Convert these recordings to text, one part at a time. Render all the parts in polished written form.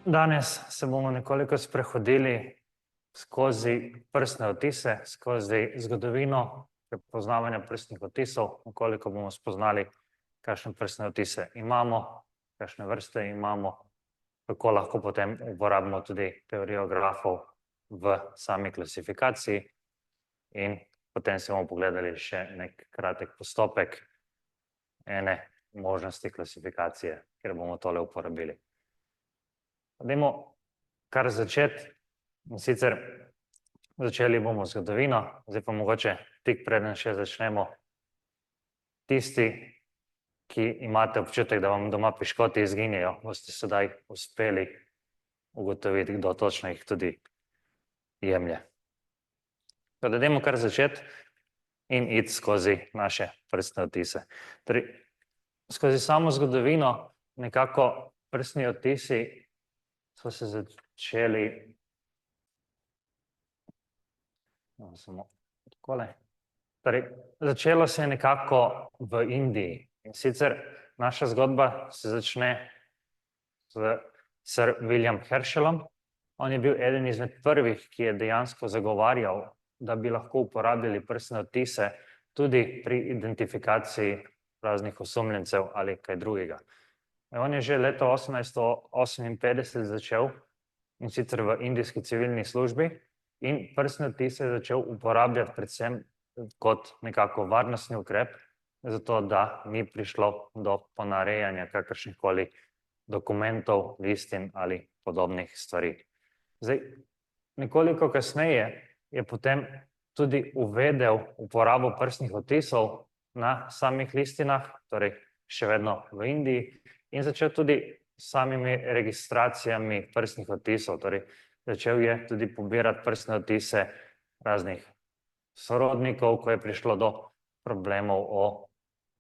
Danes se bomo nekoliko sprehodili skozi prstne odtise, skozi zgodovino prepoznavanja prstnih odtisov, nekoliko bomo spoznali, kakšne prstne odtise imamo, kakšne vrste imamo, kako lahko potem uporabimo tudi teorijo grafov v sami klasifikaciji in potem si bomo pogledali še nek kratek postopek ene možnosti klasifikacije, kjer bomo tole uporabili. Dajmo kar začeti, in sicer začeli bomo zgodovino, zdaj pa mogoče tik preden še začnemo, tisti, ki imate občutek, da vam doma piškoti izginejo, boste sedaj uspeli ugotoviti, kdo točno jih tudi jemlje. Tako da dajmo kar začeti in iti skozi naše prstne odtise. Torej, skozi samo zgodovino nekako prstni odtisi so se začeli začelo se je nekako v Indiji. In sicer naša zgodba se začne z Sir William Herschelom. On je bil eden izmed prvih, ki je dejansko zagovarjal, da bi lahko uporabljali prstne odtise tudi pri identifikaciji raznih osumljencev ali kaj drugega. On je že leta 1858 začel, in sicer v indijski civilni službi, in prstne odtise je začel uporabljati predvsem kot nekako varnostni ukrep, zato da ni prišlo do ponarejanja kakršnihkoli dokumentov, listin ali podobnih stvari. Zdaj, nekoliko kasneje je potem tudi uvedel uporabo prstnih odtisov na samih listinah, torej še vedno v Indiji, in začel tudi s samimi registracijami prstnih odtisov, torej začel je tudi pobirati prstne odtise raznih sorodnikov, ko je prišlo do problemov o,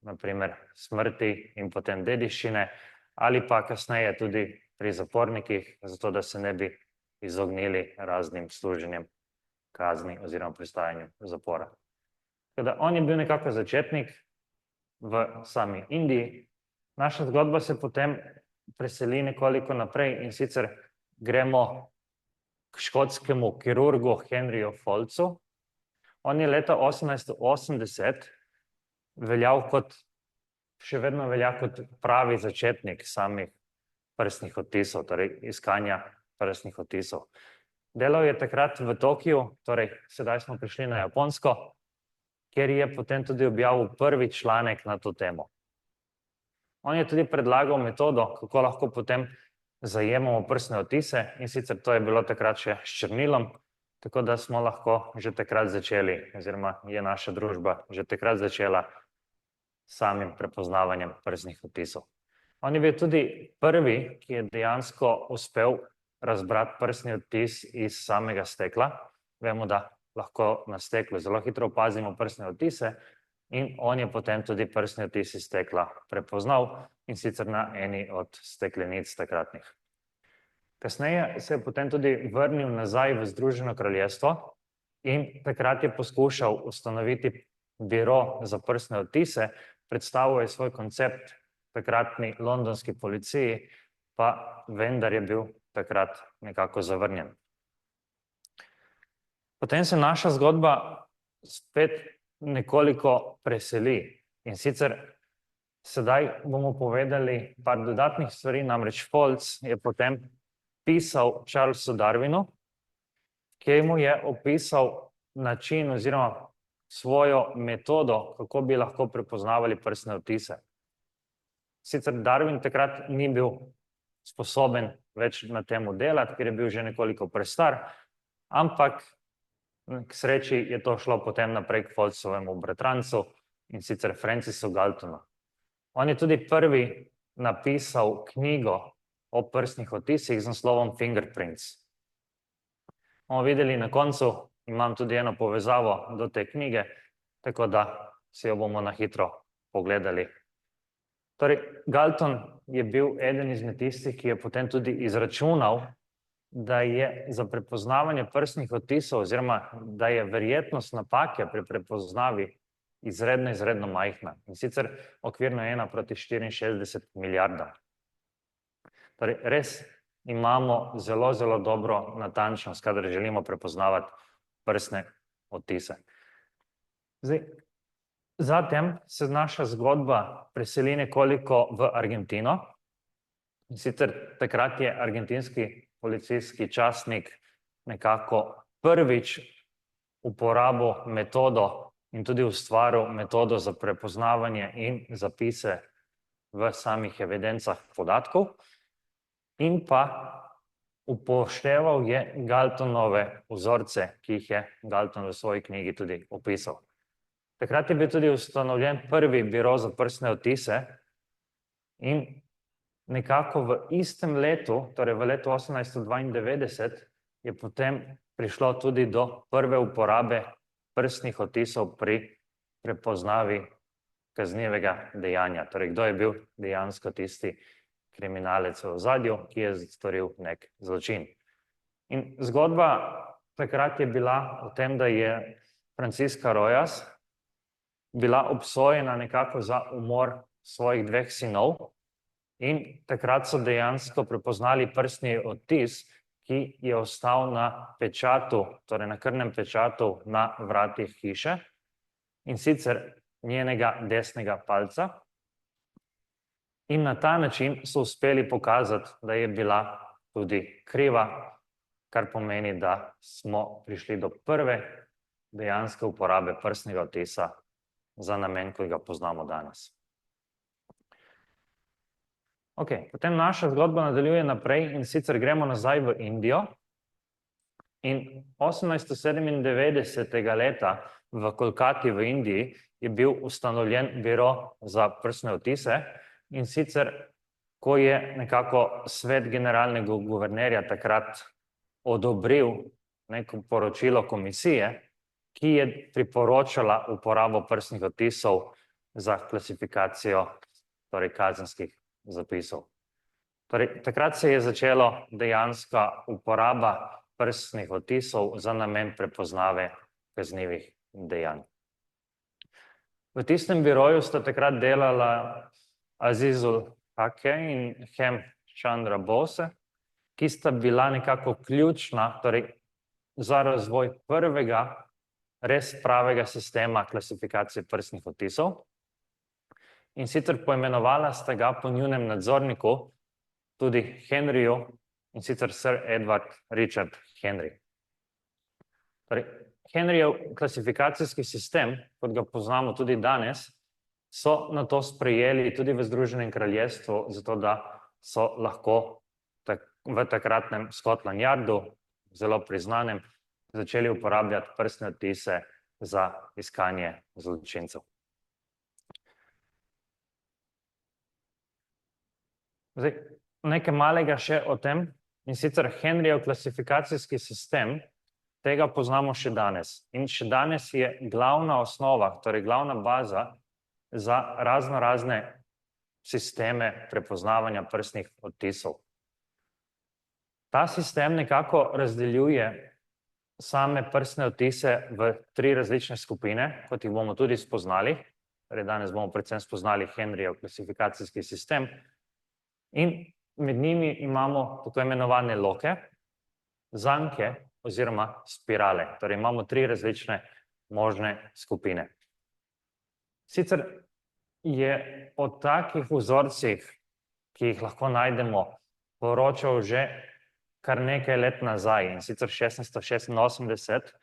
naprimer, smrti in potem dediščine, ali pa kasneje tudi pri zapornikih, zato da se ne bi izognili raznim služenjem kazni oziroma prestajanju zapora. Tako da on je bil nekako začetnik v sami Indiji. Naša zgodba se potem preseli nekoliko naprej, in sicer gremo k škotskemu kirurgu Henryju Folcu. On je leta 1880 še vedno velja kot pravi začetnik samih prstnih odtisov, torej iskanja prstnih odtisov. Delal je takrat v Tokiu, torej sedaj smo prišli na Japonsko, kjer je potem tudi objavil prvi članek na to temo. On je tudi predlagal metodo, kako lahko potem zajemamo prstne odtise, in sicer to je bilo takrat še s črnilom, tako da smo lahko že takrat začeli, oziroma je naša družba že takrat začela samim prepoznavanjem prstnih odtisov. On je bil tudi prvi, ki je dejansko uspel razbrati prstni odtis iz samega stekla. Vemo, da lahko na steklu zelo hitro opazimo prstne odtise, in on je potem tudi prstni odtis iz stekla prepoznal, in sicer na eni od steklenic takratnih. Kasneje se je potem tudi vrnil nazaj v Združeno kraljestvo in takrat je poskušal ustanoviti biro za prstne odtise, predstavil je svoj koncept takratni londonski policiji, pa vendar je bil takrat nekako zavrnjen. Potem se naša zgodba spet nekoliko preseli, in sicer sedaj bomo povedali par dodatnih stvari, namreč Folc je potem pisal Charlesu Darwinu, ki mu je opisal način oziroma svojo metodo, kako bi lahko prepoznavali prstne odtise. Sicer Darwin takrat ni bil sposoben več na temu delati, ker je bil že nekoliko prestar, ampak k sreči je to šlo potem naprej k Folcovemu bratrancu, in sicer Francisu Galtonu. On je tudi prvi napisal knjigo o prstnih odtisih z naslovom Fingerprints. Bomo videli na koncu, imam tudi eno povezavo do te knjige, tako da si jo bomo na hitro pogledali. Torej, Galton je bil eden izmed tistih, ki je potem tudi izračunal, da je za prepoznavanje prstnih odtisov oziroma da je verjetnost napake pri prepoznavi izredno majhna. In sicer okvirno 1 proti 64 milijardam. Torej, res imamo zelo, zelo dobro natančnost, kadar želimo prepoznavati prstne odtise. Zatem se naša zgodba preseli nekoliko v Argentino. In sicer takrat je argentinski policijski častnik nekako prvič uporabil metodo in tudi ustvaril metodo za prepoznavanje in zapise v samih evidencah podatkov in pa upošteval je Galtonove vzorce, ki jih je Galton v svoji knjigi tudi opisal. Takrat je bil tudi ustanovljen prvi biro za prstne odtise in nekako v istem letu, torej v letu 1892, je potem prišlo tudi do prve uporabe prstnih odtisov pri prepoznavi kaznivega dejanja. Torej, kdo je bil dejansko tisti kriminalec v ozadju, ki je storil nek zločin. In zgodba takrat je bila o tem, da je Francisca Rojas bila obsojena nekako za umor svojih dveh sinov in takrat so dejansko prepoznali prstni odtis, ki je ostal na pečatu, torej na krvnem pečatu na vratih hiše, in sicer njenega desnega palca. In na ta način so uspeli pokazati, da je bila tudi kriva, kar pomeni, da smo prišli do prve dejanske uporabe prstnega odtisa za namen, ki ga poznamo danes. Potem naša zgodba nadaljuje naprej in sicer gremo nazaj v Indijo. In 1897. leta v Kolkati v Indiji je bil ustanovljen biro za prstne odtise in sicer, ko je nekako svet generalnega guvernerja takrat odobril neko poročilo komisije, ki je priporočala uporabo prstnih odtisov za klasifikacijo torej kazenskih zapisov. Torej, takrat se je začelo dejanska uporaba prstnih odtisov za namen prepoznave kaznivih dejanj. V tistem biroju sta takrat delala Azizul Hake in Hem Chandra Bose, ki sta bila nekako ključna torej, za razvoj prvega res pravega sistema klasifikacije prstnih odtisov. In sicer poimenovala sta ga po njunem nadzorniku tudi Henryju, in sicer Sir Edward Richard Henry. Torej, Henryjev klasifikacijski sistem, kot ga poznamo tudi danes, so nato sprejeli tudi v Združenem kraljestvu, zato da so lahko v takratnem Scotland Yardu, zelo priznanem, začeli uporabljati prstne odtise za iskanje zločincev. Nekaj malega še o tem, in sicer Henryjev klasifikacijski sistem, tega poznamo še danes. In še danes je glavna osnova, torej glavna baza za razne sisteme prepoznavanja prstnih odtisov. Ta sistem nekako razdeljuje same prstne odtise v 3 različne skupine, kot jih bomo tudi spoznali. Torej, danes bomo predvsem spoznali Henryjev klasifikacijski sistem. In med njimi imamo tako imenovane loke, zanke oziroma spirale. Torej imamo 3 različne možne skupine. Sicer je o takih vzorcih, ki jih lahko najdemo, poročal že kar nekaj let nazaj, in sicer 1686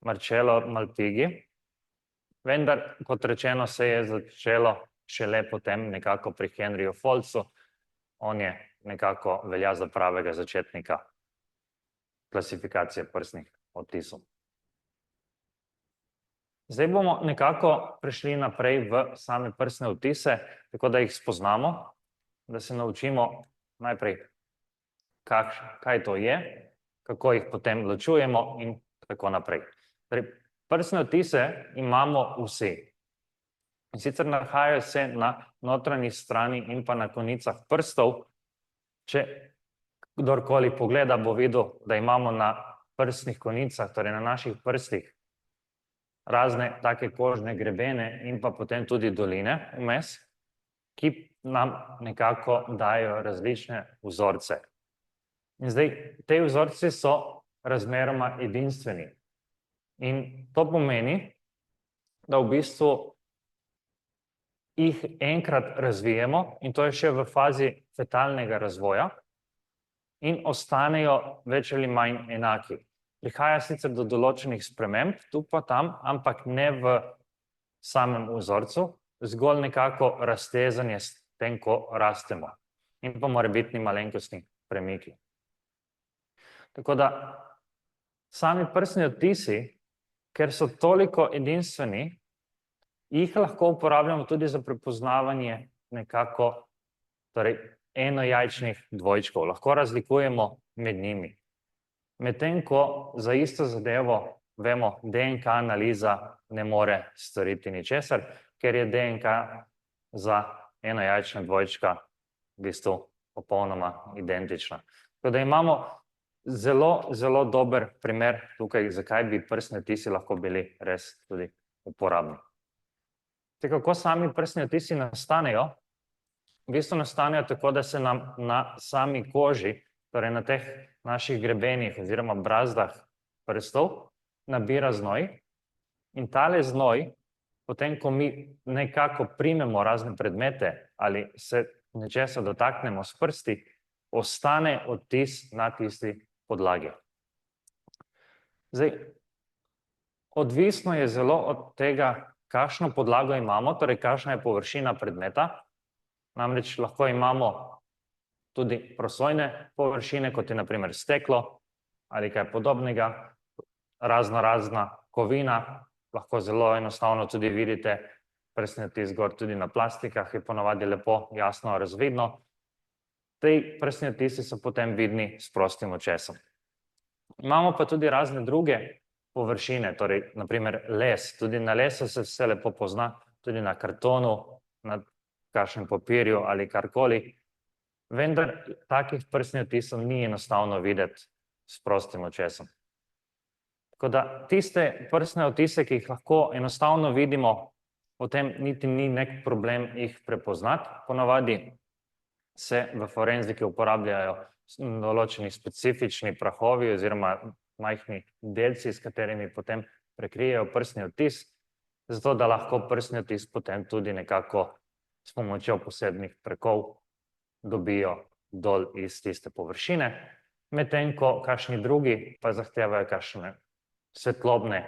Marcello Malpighi. Vendar, kot rečeno, se je začelo šele potem nekako pri Henryju Folcu. On je nekako velja za pravega začetnika klasifikacije prstnih odtisov. Zdaj bomo nekako prišli naprej v same prstne odtise, tako da jih spoznamo, da se naučimo najprej, kaj to je, kako jih potem ločujemo in tako naprej. Prstne odtise imamo vsi. In sicer nahajajo se na notranji strani in pa na konicah prstov. Če kdorkoli pogleda, bo videl, da imamo na prstnih konicah, torej na naših prstih, razne take kožne grebene in pa potem tudi doline vmes, ki nam nekako dajo različne vzorce. In zdaj, te vzorci so razmeroma edinstveni. In to pomeni, da v bistvu jih enkrat razvijemo, in to je še v fazi fetalnega razvoja, in ostanejo več ali manj enaki. Prihaja sicer do določenih sprememb, tu pa tam, ampak ne v samem vzorcu, zgolj nekako raztezanje s tem, ko rastemo. In pa morebitni malenkostni premiki. Tako da sami prstni odtisi, ker so toliko edinstveni, jih lahko uporabljamo tudi za prepoznavanje nekako enojajčnih dvojčkov. Lahko razlikujemo med njimi. Medtem ko za isto zadevo vemo, DNK analiza ne more storiti ničesar, ker je DNK za enojajčna dvojčka v bistvu popolnoma identična. Tako da imamo zelo, zelo dober primer tukaj, zakaj bi prstni odtisi lahko bili res tudi uporabni. Tako, kako sami prstni odtisi nastanejo? V bistvu nastanejo tako, da se nam na sami koži, torej na teh naših grebenih oziroma brazdah prstov, nabira znoj. In tale znoj, potem, ko mi nekako primemo razne predmete ali se nečesa dotaknemo s prsti, ostane odtis na tisti podlagi. Zdaj, odvisno je zelo od tega, kakšno podlago imamo, torej kakšna je površina predmeta. Namreč lahko imamo tudi prosojne površine, kot je na primer steklo ali kaj podobnega, razna kovina, lahko zelo enostavno tudi vidite prstni odtis gor tudi na plastikah, je ponavadi lepo, jasno, razvidno. Ti prstni odtisi so potem vidni s prostim očesom. Imamo pa tudi razne druge površine, torej na primer les, tudi na lesu se vse lepo pozna, tudi na kartonu, na kakšnem papirju ali karkoli, vendar takih prstnih odtisov ni enostavno videti s prostim očesom. Tako da tiste prstne odtise, ki jih lahko enostavno vidimo, potem niti ni nek problem jih prepoznati. Ponavadi se v forenziki uporabljajo določeni specifični prahovi oziroma majhni delci, s katerimi potem prekrijejo prstni odtis, zato da lahko prstni odtis potem tudi nekako s pomočjo posebnih trakov dobijo dol iz tiste površine, medtem ko kakšni drugi pa zahtevajo kakšne svetlobne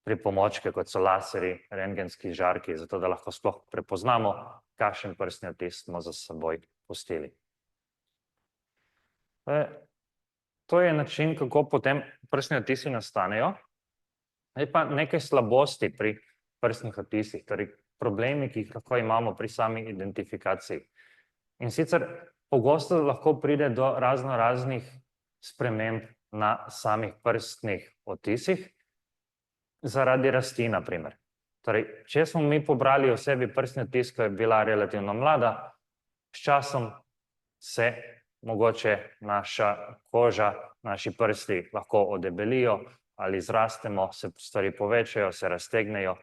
pripomočke, kot so laserji, rentgenski žarki, zato da lahko sploh prepoznamo, kakšen prstni odtis smo za seboj pustili. To je način, kako potem prstni odtisi nastanejo. Zdaj pa nekaj slabosti pri prstnih odtisih, torej problemi, ki jih lahko imamo pri sami identifikaciji. In sicer pogosto lahko pride do raznih sprememb na samih prstnih odtisih, zaradi rasti, na primer. Torej, če smo mi pobrali o sebi prstni odtis, ko je bila relativno mlada, s časom se mogoče naša koža, naši prsti lahko odebelijo ali zrastemo, se stvari povečajo, se raztegnejo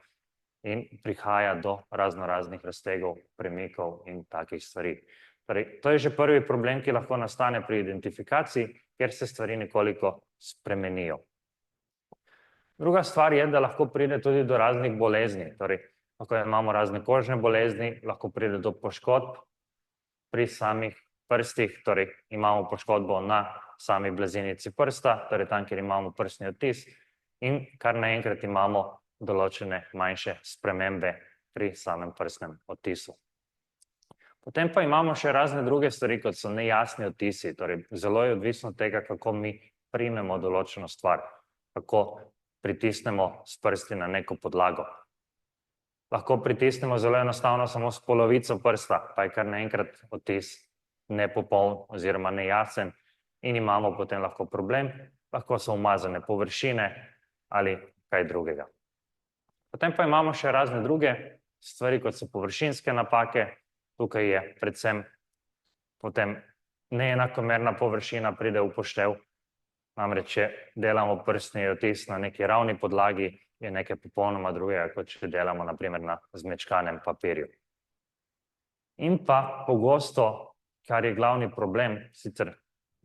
in prihaja do raznih raztegov, premikov in takih stvari. Torej, to je že prvi problem, ki lahko nastane pri identifikaciji, ker se stvari nekoliko spremenijo. Druga stvar je, da lahko pride tudi do raznih bolezni. Torej, lahko imamo razne kožne bolezni, lahko pride do poškodb pri samih prstih, torej imamo poškodbo na sami blazinici prsta, torej tam, kjer imamo prstni odtis, in kar naenkrat imamo določene manjše spremembe pri samem prstnem odtisu. Potem pa imamo še razne druge stvari, kot so nejasni odtisi, torej zelo je odvisno od tega, kako mi primemo določeno stvar, kako pritisnemo s prsti na neko podlago. Lahko pritisnemo zelo enostavno samo s polovico prsta, pa je kar naenkrat odtis nepopoln oziroma nejasen in imamo potem lahko problem, lahko so umazane površine ali kaj drugega. Potem pa imamo še razne druge stvari, kot so površinske napake. Tukaj je predvsem potem neenakomerna površina pride v upoštev. Namreč, če delamo prstni odtis na neki ravni podlagi, je nekaj popolnoma drugega, kot če delamo na primer na zmečkanem papirju. In pa pogosto, kar je glavni problem, sicer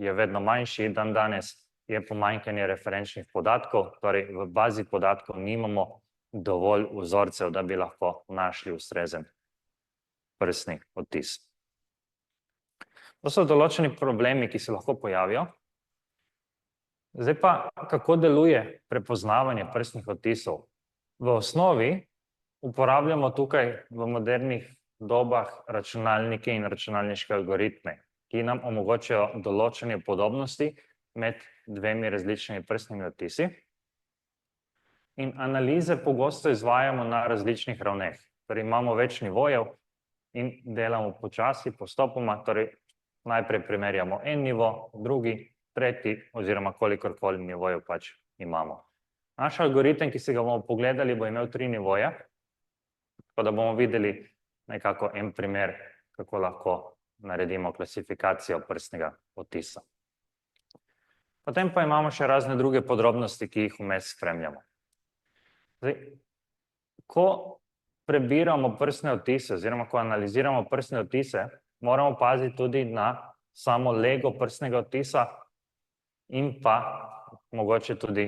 je vedno manjši, dan danes je pomanjkanje referenčnih podatkov, torej v bazi podatkov nimamo dovolj vzorcev, da bi lahko našli ustrezen prstni odtis. To so določeni problemi, ki se lahko pojavijo. Zdaj pa, kako deluje prepoznavanje prstnih odtisov? V osnovi uporabljamo tukaj v modernih dobah računalnike in računalniške algoritme, ki nam omogočajo določene podobnosti med dvemi različnimi prstnimi odtisi. In analize pogosto izvajamo na različnih ravneh. Torej imamo več nivojev in delamo počasi, postopoma, torej najprej primerjamo en nivo, drugi, tretji oziroma kolikorkoli nivojev pač imamo. Naš algoritem, ki si ga bomo pogledali, bo imel 3 nivoje, tako da bomo videli nekako en primer, kako lahko naredimo klasifikacijo prstnega odtisa. Potem pa imamo še razne druge podrobnosti, ki jih vmes spremljamo. Zdaj, ko prebiramo prstne odtise oziroma ko analiziramo prstne odtise, moramo paziti tudi na samo lego prstnega odtisa in pa mogoče tudi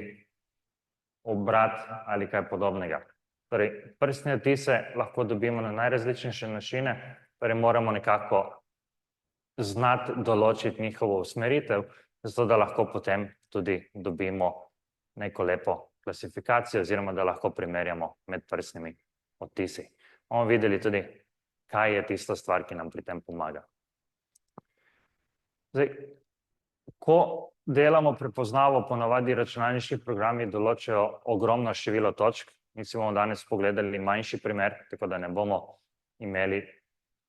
obrat ali kaj podobnega. Torej, prstne odtise lahko dobimo na najrazličnejše načine, torej moramo nekako znati določiti njihovo usmeritev, zato da lahko potem tudi dobimo neko lepo klasifikacijo oziroma da lahko primerjamo med prstnimi odtisi. Bomo videli tudi, kaj je tista stvar, ki nam pri tem pomaga. Zdaj, ko delamo prepoznavo, ponavadi računalniški programi določajo ogromno število točk. Mi si bomo danes pogledali manjši primer, tako da ne bomo imeli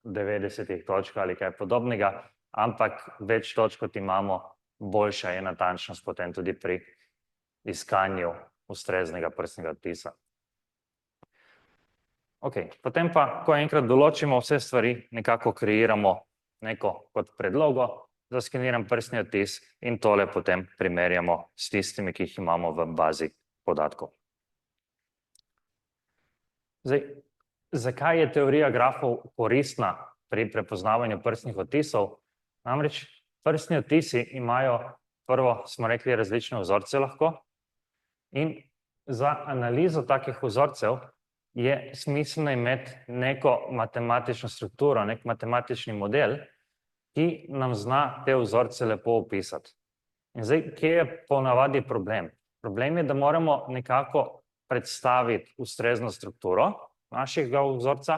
90 točk ali kaj podobnega, ampak več točk, kot imamo, boljša je natančnost potem tudi pri iskanju ustreznega prstnega odtisa. Potem pa, ko enkrat določimo vse stvari, nekako kreiramo neko kot predlogo za skeniran prstni odtis in tole potem primerjamo s tistimi, ki jih imamo v bazi podatkov. Zdaj, zakaj je teorija grafov koristna pri prepoznavanju prstnih odtisov? Namreč prstni odtisi imajo, prvo smo rekli, različne vzorce lahko in za analizo takih vzorcev je smiselno imeti neko matematično strukturo, nek matematični model, ki nam zna te vzorce lepo opisati. In zdaj, kje je ponavadi problem? Problem je, da moramo nekako predstaviti ustrezno strukturo našega vzorca,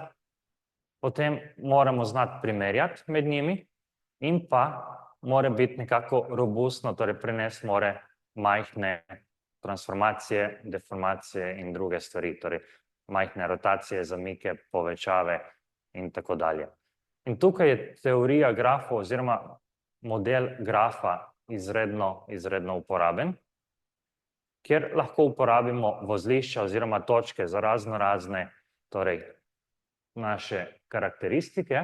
potem moramo znati primerjati med njimi in pa mora biti nekako robustno, torej prenesti mora majhne transformacije, deformacije in druge stvari, torej majhne rotacije, zamike, povečave in tako dalje. In tukaj je teorija grafov oziroma model grafa izredno uporaben, kjer lahko uporabimo vozlišča oziroma točke za razne torej naše karakteristike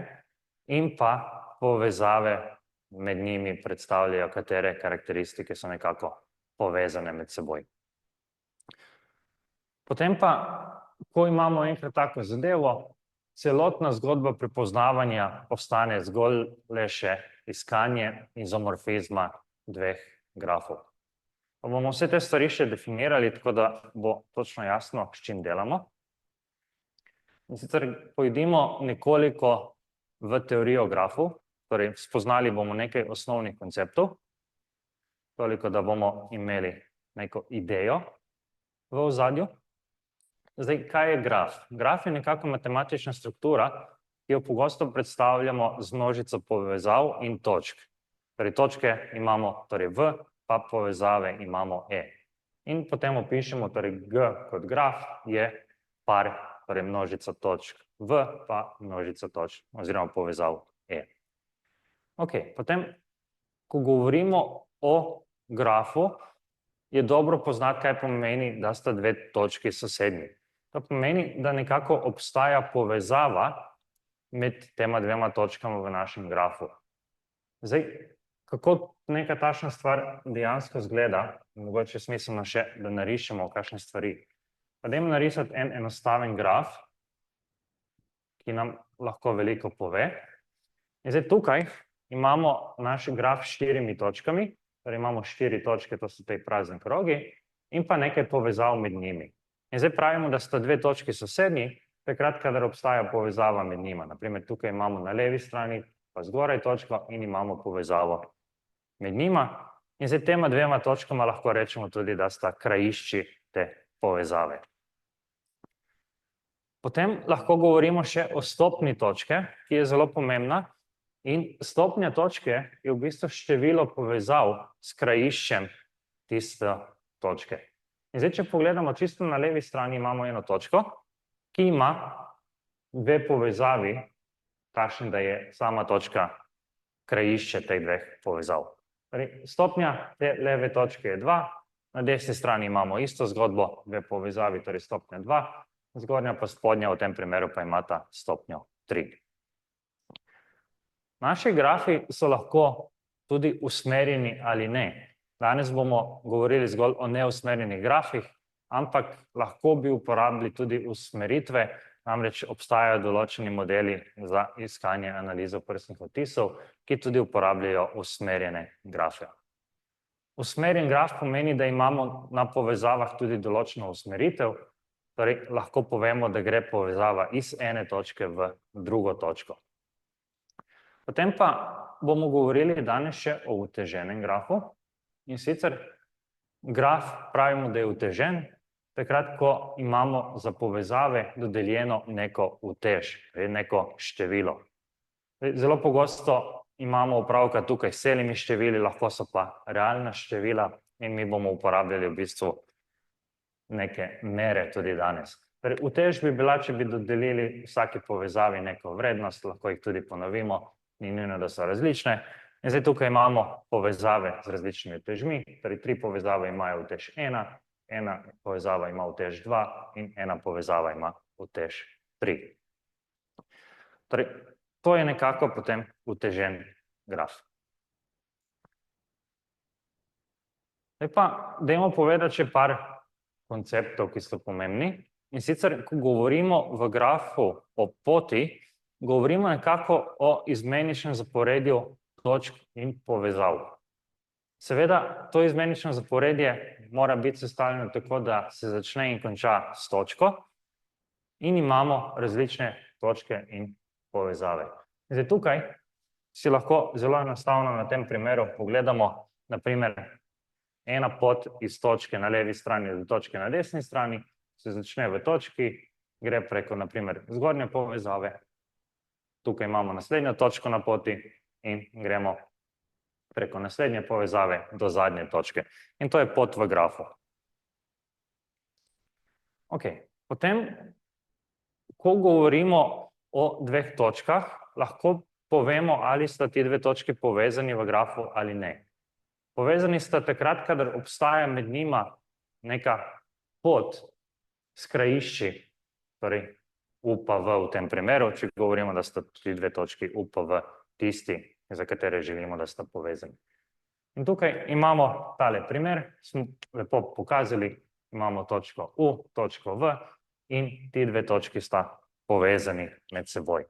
in pa povezave med njimi predstavljajo, katere karakteristike so nekako povezane med seboj. Potem pa, ko imamo enkrat tako zadevo, celotna zgodba prepoznavanja postane zgolj le še iskanje izomorfizma dveh grafov. Pa bomo vse te stvari še definirali, tako da bo točno jasno, s čim delamo. In sicer pojdimo nekoliko v teorijo grafov, torej spoznali bomo nekaj osnovnih konceptov, toliko, da bomo imeli neko idejo v ozadju. Zdaj, kaj je graf? Graf je nekako matematična struktura, ki jo pogosto predstavljamo z množico povezav in točk. Torej, točke imamo torej v, pa povezave imamo e. In potem opišemo, torej G kot graf je par, torej množica točk v, pa množica točk oziroma povezav e. Potem, ko govorimo o grafu, je dobro poznati, kaj pomeni, da sta dve točki sosednji. To pomeni, da nekako obstaja povezava med tema dvema točkama v našem grafu. Zdaj, kako neka takšna stvar dejansko izgleda, mogoče je smiselno še, da narišemo kakšne stvari. Pa dajmo narisati en enostaven graf, ki nam lahko veliko pove. In zdaj tukaj imamo naš graf s 4 točkami, torej imamo 4 točke, to so te prazni krogi, in pa nekaj povezav med njimi. In zdaj pravimo, da sta 2 točki sosednji, takrat, kadar obstaja povezava med njima. Naprimer, tukaj imamo na levi strani pa zgoraj točko in imamo povezavo med njima. In zdaj tema 2 točkama lahko rečemo tudi, da sta krajišči te povezave. Potem lahko govorimo še o stopni točke, ki je zelo pomembna. In stopnja točke je v bistvu število povezav s krajiščem tiste točke. In zdaj, če pogledamo čisto na levi strani, imamo eno točko, ki ima 2 povezavi, takšen, da je sama točka krajišče teh 2 povezav. Stopnja te leve točke je 2, na desni strani imamo isto zgodbo, 2 povezavi, torej stopnja 2, zgornja pa spodnja v tem primeru pa imata stopnjo 3. Naši grafi so lahko tudi usmerjeni ali ne. Danes bomo govorili zgolj o neusmerjenih grafih, ampak lahko bi uporabili tudi usmeritve, namreč obstajajo določeni modeli za iskanje analizo prstnih odtisov, ki tudi uporabljajo usmerjene grafe. Usmerjen graf pomeni, da imamo na povezavah tudi določeno usmeritev, torej lahko povemo, da gre povezava iz ene točke v drugo točko. Potem pa bomo govorili danes še o uteženem grafu. In sicer graf pravimo, da je utežen, takrat, ko imamo za povezave dodeljeno neko utež, neko število. Zelo pogosto imamo opravka tukaj s celimi števili, lahko so pa realna števila in mi bomo uporabljali v bistvu neke mere tudi danes. Utež bi bila, če bi dodelili vsaki povezavi neko vrednost, lahko jih tudi ponovimo, ni nujno, da so različne. In zdaj tukaj imamo povezave z različnimi utežmi, torej 3 povezave imajo utež 1, ena povezava ima utež 2 in ena povezava ima utež 3. Torej, to je nekako potem utežen graf. Zdaj pa, dajmo povedati še par konceptov, ki so pomembni. In sicer, ko govorimo v grafu o poti, govorimo nekako o izmeničnem zaporedju točk in povezav. Seveda, to izmenično zaporedje mora biti sestavljeno tako, da se začne in konča s točko in imamo različne točke in povezave. Zdaj tukaj si lahko zelo enostavno na tem primeru pogledamo, naprimer, ena pot iz točke na levi strani do točke na desni strani, se začne v točki, gre preko, naprimer, zgornje povezave, tukaj imamo naslednjo točko na poti in gremo preko naslednje povezave do zadnje točke. In to je pot v grafu. Ok, potem, ko govorimo o 2 točkah, lahko povemo, ali sta ti 2 točki povezani v grafu ali ne. Povezani sta takrat, kadar obstaja med njima neka pot s krajišči, torej U pa V v tem primeru, če govorimo, da sta ti 2 točki U pa V tisti, za katere želimo, da sta povezani. In tukaj imamo tale primer, smo lepo pokazali, imamo točko U, točko V in ti 2 točki sta povezani med seboj.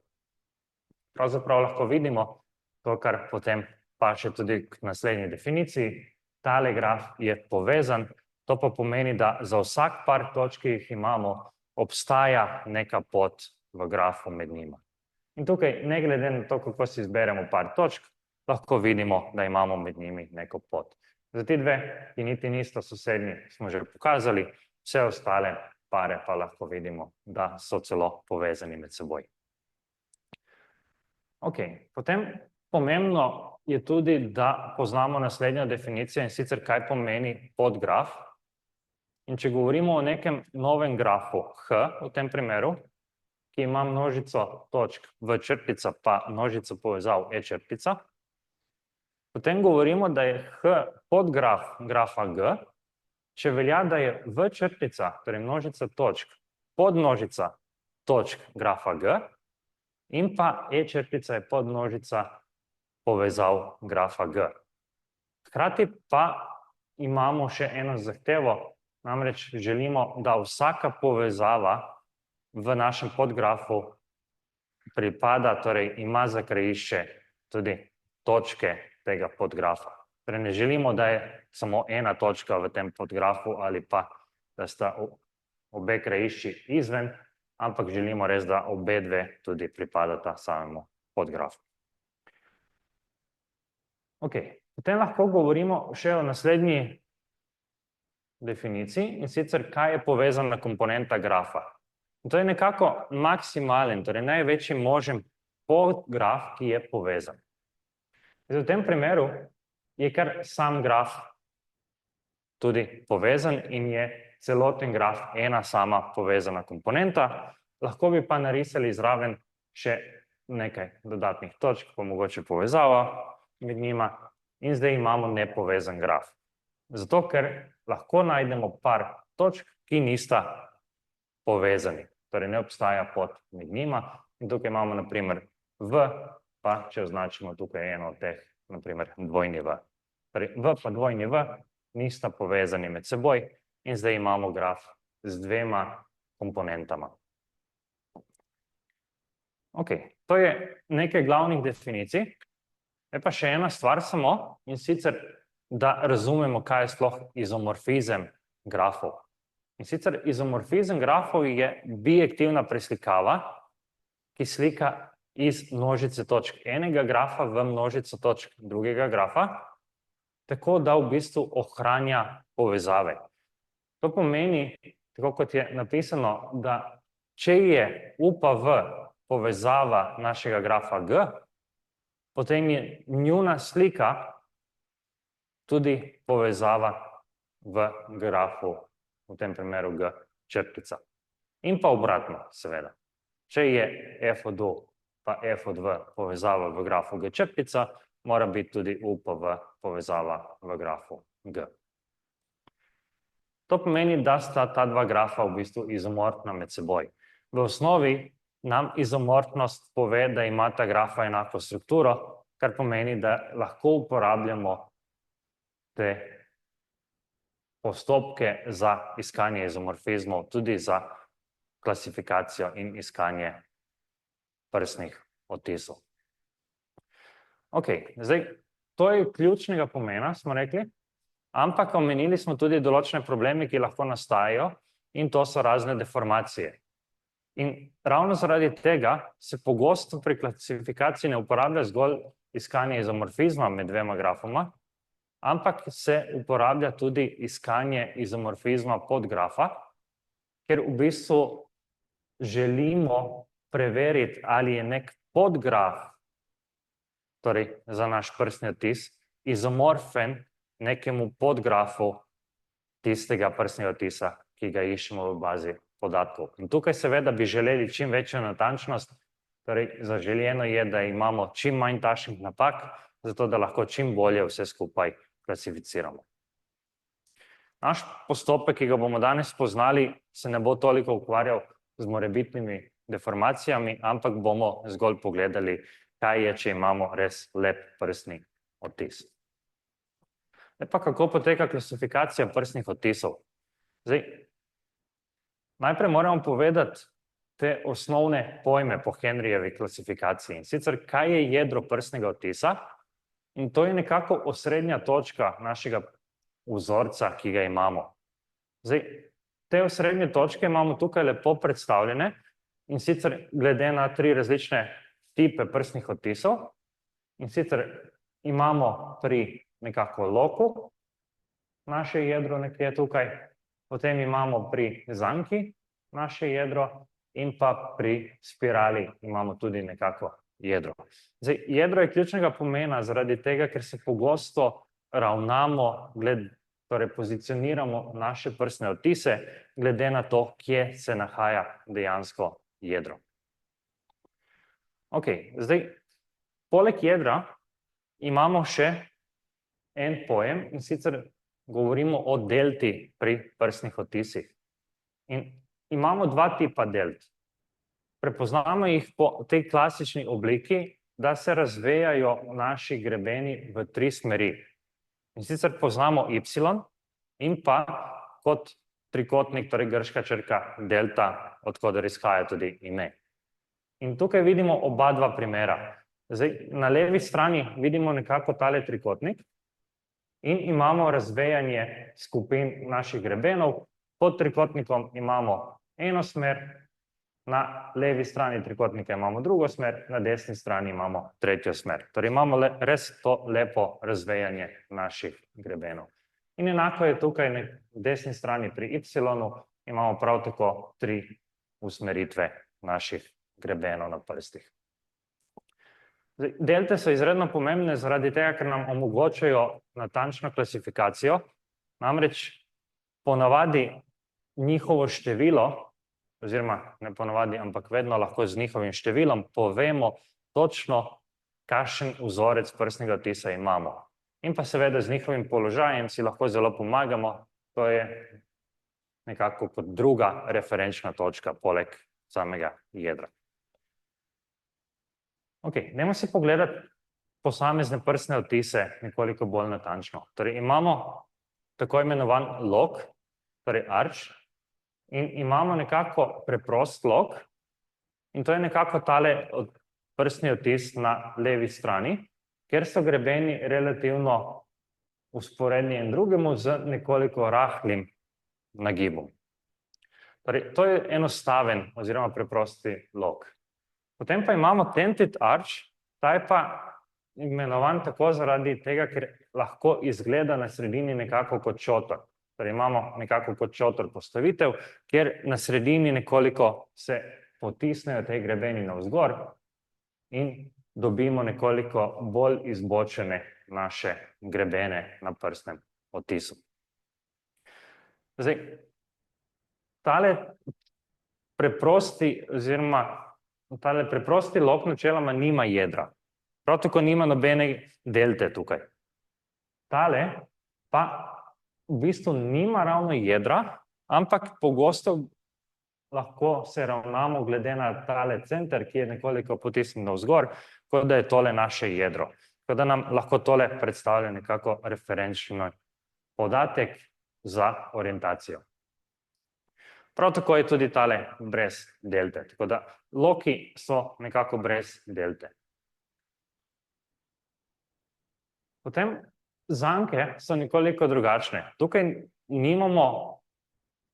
Pravzaprav lahko vidimo to, kar potem paše tudi k naslednji definiciji. Tale graf je povezan, to pa pomeni, da za vsak par točk, ki jih imamo, obstaja neka pot v grafu med njima. In tukaj, ne glede na to, kako si izberemo par točk, lahko vidimo, da imamo med njimi neko pot. Za ti 2, ki niti nista sosednji, smo že pokazali, vse ostale pare pa lahko vidimo, da so celo povezani med seboj. Ok, potem pomembno je tudi, da poznamo naslednjo definicijo in sicer kaj pomeni podgraf. In če govorimo o nekem novem grafu H, v tem primeru, ki ima množico točk V črtica pa množico povezav E črtica, potem govorimo, da je H podgraf grafa G, če velja, da je V črtica, torej množica točk, podmnožica točk grafa G in pa E črtica je podmnožica povezav grafa G. Hkrati pa imamo še eno zahtevo, namreč želimo, da vsaka povezava v našem podgrafu pripada, torej ima za krajišče tudi točke tega podgrafa. Torej ne želimo, da je samo ena točka v tem podgrafu ali pa, da sta obe krajišči izven, ampak želimo res, da obe dve tudi pripadata samemu podgrafu. Ok, potem lahko govorimo še o naslednji definiciji, in sicer kaj je povezana komponenta grafa. In to je nekako maksimalen, torej največji možen podgraf, ki je povezan. V tem primeru je kar sam graf tudi povezan in je celoten graf ena sama povezana komponenta. Lahko bi pa narisali zraven še nekaj dodatnih točk, pa mogoče povezava med njima, in zdaj imamo nepovezan graf. Zato, ker lahko najdemo par točk, ki nista povezani, torej ne obstaja pot med njima, in tukaj imamo na primer V, pa če označimo tukaj eno od teh, na primer dvojni V. Torej V pa dvojni V nista povezani med seboj in zdaj imamo graf z dvema komponentama. Ok, to je nekaj glavnih definicij. Je pa še ena stvar samo, in sicer, da razumemo, kaj je sploh izomorfizem grafov. In sicer izomorfizem grafov je bijektivna preslikava, ki slika iz množice točk enega grafa v množico točk drugega grafa, tako da v bistvu ohranja povezave. To pomeni, tako kot je napisano, da če je U pa V povezava našega grafa G, potem je njuna slika tudi povezava v grafu, v tem primeru G črtica. In pa obratno, seveda. Če je F od U pa F od V povezava v grafu G črtica, mora biti tudi U pa V povezava v grafu G. To pomeni, da sta ta dva grafa v bistvu izomorfna med seboj. V osnovi nam izomorfnost pove, da ima ta grafa enako strukturo, kar pomeni, da lahko uporabljamo te postopke za iskanje izomorfizmov, tudi za klasifikacijo in iskanje prstnih odtisov. Ok, zdaj, to je ključnega pomena, smo rekli, ampak omenili smo tudi določene probleme, ki lahko nastajajo, in to so razne deformacije. In ravno zaradi tega se pogosto pri klasifikaciji ne uporablja zgolj iskanje izomorfizma med dvema grafoma, ampak se uporablja tudi iskanje izomorfizma podgrafa, ker v bistvu želimo preveriti, ali je nek podgraf, torej za naš prstni odtis, izomorfen nekemu podgrafu tistega prstnega odtisa, ki ga iščemo v bazi podatkov. In tukaj seveda bi želeli čim večjo natančnost, torej zaželjeno je, da imamo čim manj takšnih napak, zato da lahko čim bolje vse skupaj klasificiramo. Naš postopek, ki ga bomo danes spoznali, se ne bo toliko ukvarjal z morebitnimi deformacijami, ampak bomo zgolj pogledali, kaj je, če imamo res lep prstni odtis. Pa kako poteka klasifikacija prstnih odtisov? Zdaj, najprej moramo povedati te osnovne pojme po Henryjevi klasifikaciji. In sicer, kaj je jedro prstnega odtisa? In to je nekako osrednja točka našega vzorca, ki ga imamo. Zdaj, te osrednje točke imamo tukaj lepo predstavljene, in sicer glede na 3 različne tipe prstnih odtisov. In sicer imamo pri nekako loku naše jedro nekje tukaj, potem imamo pri zanki naše jedro in pa pri spirali imamo tudi nekako jedro. Zdaj, jedro je ključnega pomena zaradi tega, ker se pogosto ravnamo, torej pozicioniramo naše prstne odtise glede na to, kje se nahaja dejansko jedro. Ok, zdaj, poleg jedra imamo še en pojem, in sicer govorimo o delti pri prstnih odtisih. In imamo 2 tipa delt. Prepoznamo jih po tej klasični obliki, da se razvejajo naši grebeni v 3 smeri. In sicer poznamo y in pa kot trikotnik, torej grška črka delta, od koder izhaja tudi ime. In tukaj vidimo oba dva primera. Zdaj, na levi strani vidimo nekako tale trikotnik in imamo razvejanje skupin naših grebenov. Pod trikotnikom imamo eno smer, na levi strani trikotnika imamo drugo smer, na desni strani imamo tretjo smer. Torej imamo res to lepo razvejanje naših grebenov. In enako je tukaj na desni strani pri Y, imamo prav tako 3 usmeritve naših grebenov na prstih. Delte so izredno pomembne zaradi tega, ker nam omogočajo natančno klasifikacijo, namreč ponavadi njihovo število, oziroma ne ponavadi, ampak vedno lahko z njihovim številom povemo točno, kakšen vzorec prstnega odtisa imamo. In pa seveda z njihovim položajem si lahko zelo pomagamo, to je nekako kot druga referenčna točka poleg samega jedra. Ok, dajmo si pogledati posamezne prstne odtise nekoliko bolj natančno. Torej imamo tako imenovan lok, torej arč, in imamo nekako preprost lok, in to je nekako tale prstni odtis na levi strani, ker so grebeni relativno vzporedni en drugemu z nekoliko rahlim nagibom. Torej, to je enostaven oziroma preprosti lok. Potem pa imamo tented arch, ta je pa imenovan tako zaradi tega, ker lahko izgleda na sredini nekako kot šotor. Torej imamo nekako kot šotor postavitev, kjer na sredini nekoliko se potisnejo te grebeni navzgor in dobimo nekoliko bolj izbočene naše grebene na prstnem odtisu. Zdaj, tale preprosti lok načeloma nima jedra. Prav tako nima nobene delte tukaj. Tale pa v bistvu nima ravno jedra, ampak pogosto lahko se ravnamo glede na tale center, ki je nekoliko potisnjen navzgor, kot da je tole naše jedro. Tako da nam lahko tole predstavlja nekako referenčni podatek za orientacijo. Prav tako je tudi tale brez delte, tako da loki so nekako brez delte. Potem zanke so nekoliko drugačne. Tukaj nimamo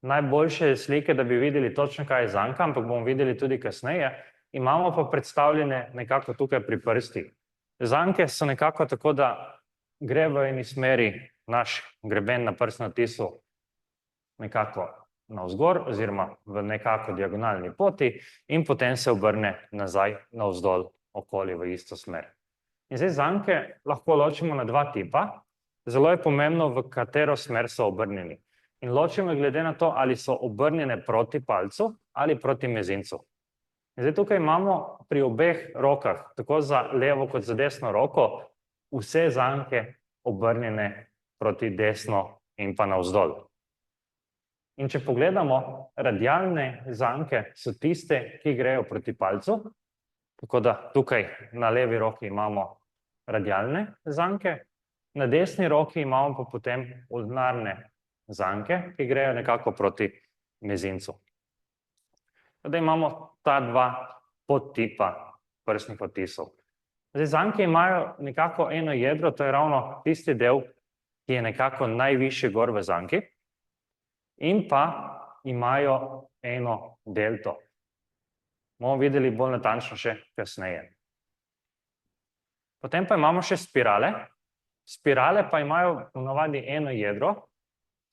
najboljše slike, da bi videli točno, kaj je zanka, ampak bomo videli tudi kasneje. Imamo pa predstavljene nekako tukaj pri prstih. Zanke so nekako tako, da gre v eni smeri naš greben na prstnem odtisu nekako navzgor oziroma v nekako diagonalni poti in potem se obrne nazaj navzdol okoli v isto smer. In zdaj zanke lahko ločimo na 2 tipa. Zelo je pomembno, v katero smer so obrnjeni. In ločimo glede na to, ali so obrnjene proti palcu ali proti mezincu. In zdaj tukaj imamo pri obeh rokah, tako za levo kot za desno roko, vse zanke obrnjene proti desno in pa navzdol. In če pogledamo, radialne zanke so tiste, ki grejo proti palcu, tako da tukaj na levi roki imamo radialne zanke, na desni roki imamo pa potem ulnarne zanke, ki grejo nekako proti mezincu. Zdaj imamo ta 2 podtipa prstnih odtisov. Zdaj zanke imajo nekako eno jedro, to je ravno tisti del, ki je nekako najvišje gor v zanki, in pa imajo eno delto. Bomo videli bolj natančno še kasneje. Potem pa imamo še spirale. Spirale pa imajo ponavadi eno jedro,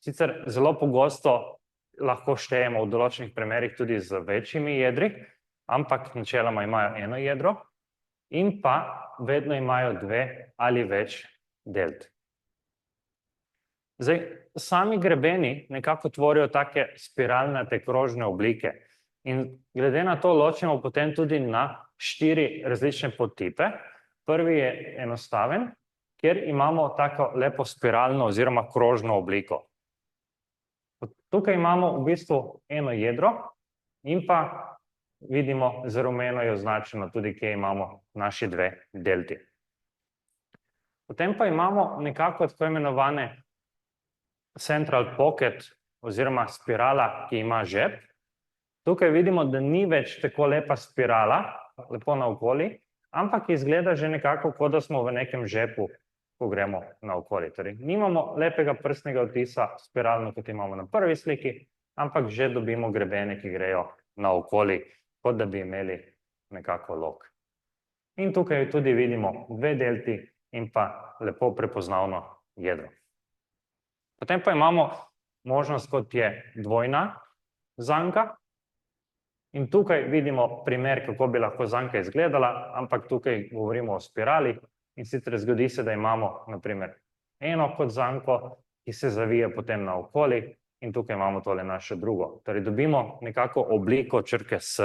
sicer zelo pogosto lahko štejemo v določenih primerih tudi z večjimi jedri, ampak načeloma imajo eno jedro in pa vedno imajo 2 ali več delt. Zdaj, sami grebeni nekako tvorijo take spiralnate krožne oblike in glede na to ločimo potem tudi na 4 različne podtipe. Prvi je enostaven, kjer imamo tako lepo spiralno oziroma krožno obliko. Tukaj imamo v bistvu eno jedro in pa vidimo, z rumeno je označeno tudi, kje imamo naši 2 delti. Potem pa imamo nekako tako imenovane central pocket oziroma spirala, ki ima žep. Tukaj vidimo, da ni več tako lepa spirala, lepo naokoli, ampak izgleda že nekako, kot da smo v nekem žepu, ko gremo naokoli. Torej, nimamo lepega prstnega odtisa spiralno, kot imamo na prvi sliki, ampak že dobimo grebene, ki grejo naokoli, kot da bi imeli nekako lok. In tukaj tudi vidimo dve delti in pa lepo prepoznavno jedro. Potem pa imamo možnost, kot je dvojna zanka. In tukaj vidimo primer, kako bi lahko zanka izgledala, ampak tukaj govorimo o spirali. In sicer zgodi se, da imamo naprimer eno kot zanko, ki se zavije potem naokoli, in tukaj imamo tole naše drugo. Torej dobimo nekako obliko črke S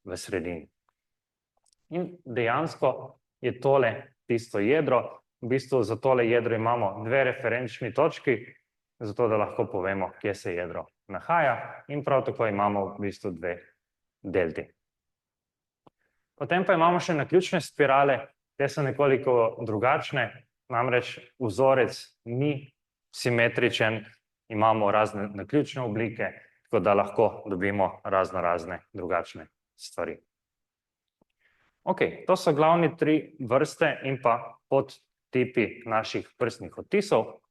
v sredini. In dejansko je tole tisto jedro. V bistvu za tole jedro imamo dve referenčni točki, zato da lahko povemo, kje se jedro nahaja, in prav tako imamo v bistvu dve delti. Potem pa imamo še naključne spirale, te so nekoliko drugačne, namreč vzorec ni simetričen, imamo razne naključne oblike, tako da lahko dobimo razne drugačne stvari. Ok, to so glavni tri vrste in pa podtipi naših prstnih odtisov.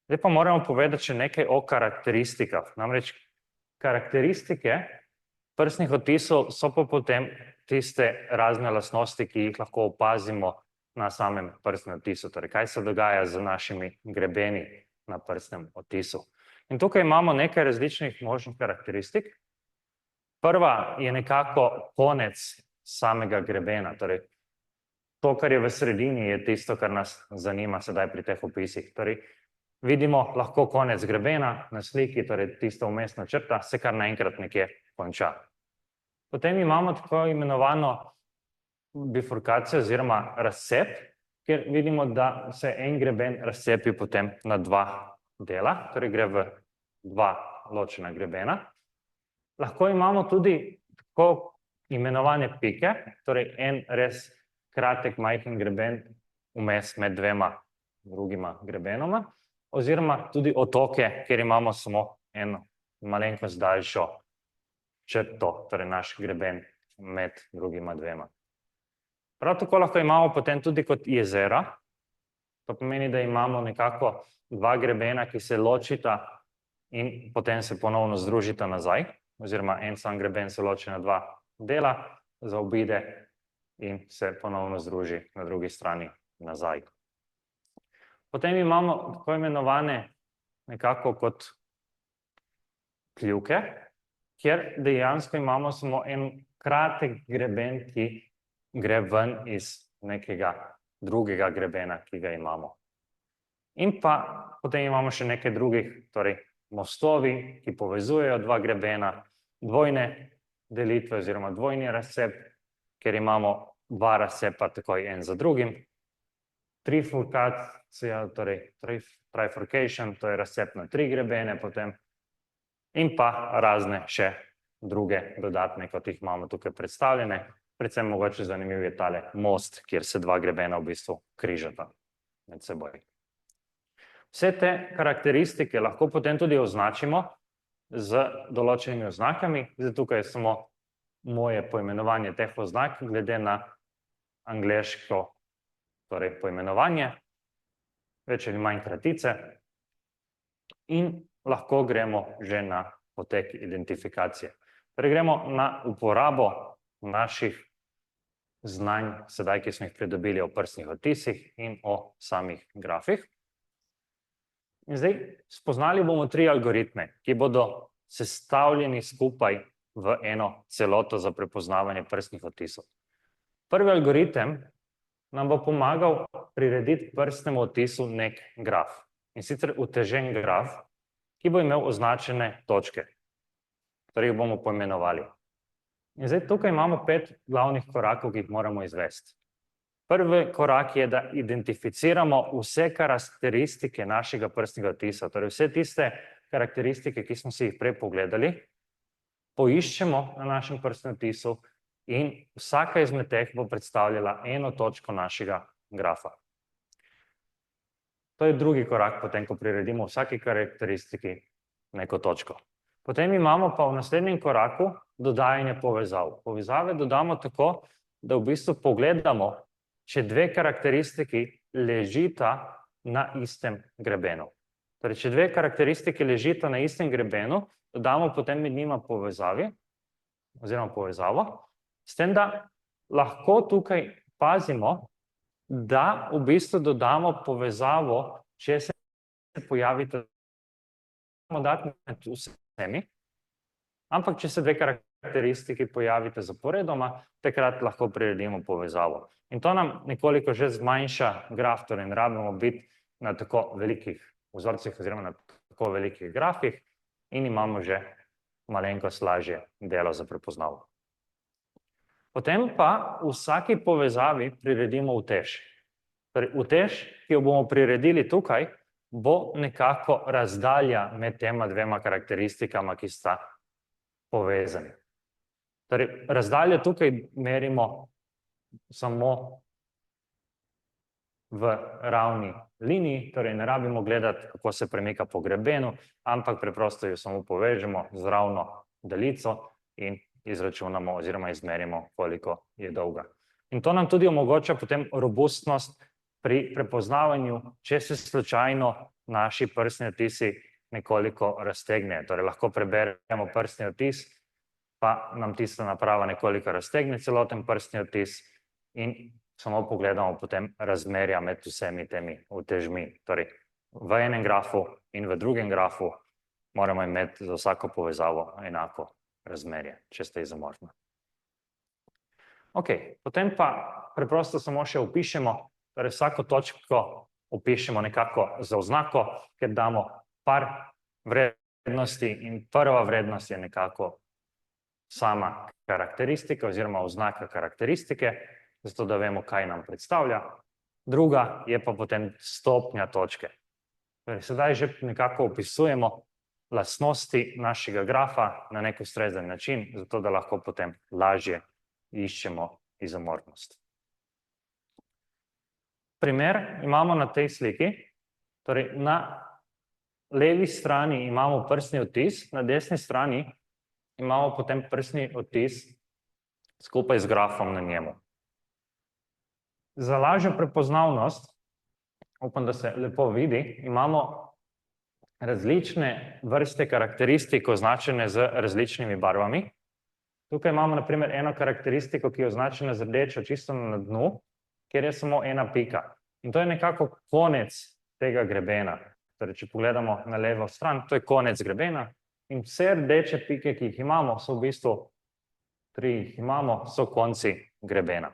Zdaj pa moramo povedati še nekaj o karakteristikah. Namreč karakteristike prstnih odtisov so pa potem tiste razne lastnosti, ki jih lahko opazimo na samem prstnem odtisu. Torej, kaj se dogaja z našimi grebeni na prstnem odtisu. In tukaj imamo nekaj različnih možnih karakteristik. Prva je nekako konec samega grebena. Torej, to, kar je v sredini, je tisto, kar nas zanima sedaj pri teh opisih. Torej, vidimo lahko konec grebena na sliki, torej tista vmesna črta se kar naenkrat nekje konča. Potem imamo tako imenovano bifurkacijo oziroma razcep, kjer vidimo, da se en greben razcepi potem na dva dela, torej gre v dva ločena grebena. Lahko imamo tudi tako imenovane pike, torej en res kratek, majhen greben vmes med dvema drugima grebenoma, oziroma tudi otoke, kjer imamo samo eno malenkost daljšo črto, torej naš greben med drugima dvema. Prav tako lahko imamo potem tudi kot jezera. To pomeni, da imamo nekako dva grebena, ki se ločita in potem se ponovno združita nazaj, oziroma en sam greben se loči na dva dela, zaobide in se ponovno združi na drugi strani nazaj. Potem imamo tako imenovane nekako kot kljuke, kjer dejansko imamo samo en kratek greben, ki gre ven iz nekega drugega grebena, ki ga imamo. In pa potem imamo še nekaj drugih, torej mostovi, ki povezujejo dva grebena, dvojne delitve oziroma dvojni razcep, kjer imamo dva razcepa takoj en za drugim. Trifurkacija, torej trifurcation, to je razcep na tri grebene potem. In pa razne še druge dodatne, kot jih imamo tukaj predstavljene. Predvsem mogoče zanimiv je tale most, kjer se dva grebena v bistvu križata med seboj. Vse te karakteristike lahko potem tudi označimo z določenimi oznakami. Zdaj tukaj je samo moje poimenovanje teh oznak, glede na angleško torej poimenovanje, več ali manj kratice. In lahko gremo že na potek identifikacije. Torej gremo na uporabo naših znanj, sedaj, ki smo jih pridobili o prstnih odtisih in o samih grafih. In zdaj spoznali bomo tri algoritme, ki bodo sestavljeni skupaj v eno celoto za prepoznavanje prstnih odtisov. Prvi algoritem nam bo pomagal prirediti prstnemu odtisu nek graf. In sicer utežen graf, ki bo imel označene točke, torej jih bomo poimenovali. In zdaj tukaj imamo 5 glavnih korakov, ki jih moramo izvesti. Prvi korak je, da identificiramo vse karakteristike našega prstnega odtisa, torej vse tiste karakteristike, ki smo si jih prej pogledali, poiščemo na našem prstnem odtisu in vsaka izmed teh bo predstavljala eno točko našega grafa. To je drugi korak, potem ko priredimo vsaki karakteristiki neko točko. Potem imamo pa v naslednjem koraku dodajanje povezav. Povezave dodamo tako, da v bistvu pogledamo, če dve karakteristiki ležita na istem grebenu. Torej, če dve karakteristiki ležita na istem grebenu, dodamo potem med njima povezavo, s tem, da lahko tukaj pazimo, da v bistvu dodamo povezavo, če se pojavita med vsemi, ampak če se dve karakteristiki pojavite zaporedoma, takrat lahko priredimo povezavo. In to nam nekoliko že zmanjša graf, torej ne rabimo biti na tako velikih vzorcih oziroma na tako velikih grafih in imamo že malenkost lažje delo za prepoznavo. Potem pa v vsaki povezavi priredimo utež. Torej, utež, ki jo bomo priredili tukaj, bo nekako razdalja med tema dvema karakteristikama, ki sta povezani. Torej, razdaljo tukaj merimo samo v ravni liniji, torej ne rabimo gledati, kako se premika po grebenu, ampak preprosto jo samo povežemo z ravno daljico in izračunamo oziroma izmerimo, koliko je dolga. In to nam tudi omogoča potem robustnost pri prepoznavanju, če se slučajno naši prstni odtisi nekoliko raztegnejo. Torej, lahko preberemo prstni odtis, pa nam tista naprava nekoliko raztegne celoten prstni odtis in samo pogledamo potem razmerja med vsemi temi utežmi. Torej, v enem grafu in v drugem grafu moramo imeti za vsako povezavo enako razmerje, če sta izomorfna. Ok, potem pa preprosto samo še opišemo, torej vsako točko opišemo nekako za oznako, ker damo par vrednosti in prva vrednost je nekako sama karakteristika oziroma oznaka karakteristike, zato da vemo, kaj nam predstavlja. Druga je pa potem stopnja točke. Torej, sedaj že nekako opisujemo lastnosti našega grafa na nek ustrezen način, zato da lahko potem lažje iščemo izomorfnost. Primer imamo na tej sliki, torej na levi strani imamo prstni odtis, na desni strani imamo potem prstni odtis skupaj z grafom na njemu. Za lažjo prepoznavnost, upam, da se lepo vidi, imamo različne vrste karakteristik označene z različnimi barvami. Tukaj imamo na primer eno karakteristiko, ki je označena z rdečo čisto na dnu, kjer je samo ena pika. In to je nekako konec tega grebena. Torej, če pogledamo na levo stran, to je konec grebena in vse rdeče pike, ki jih imamo, so v bistvu, tri jih imamo, so konci grebena.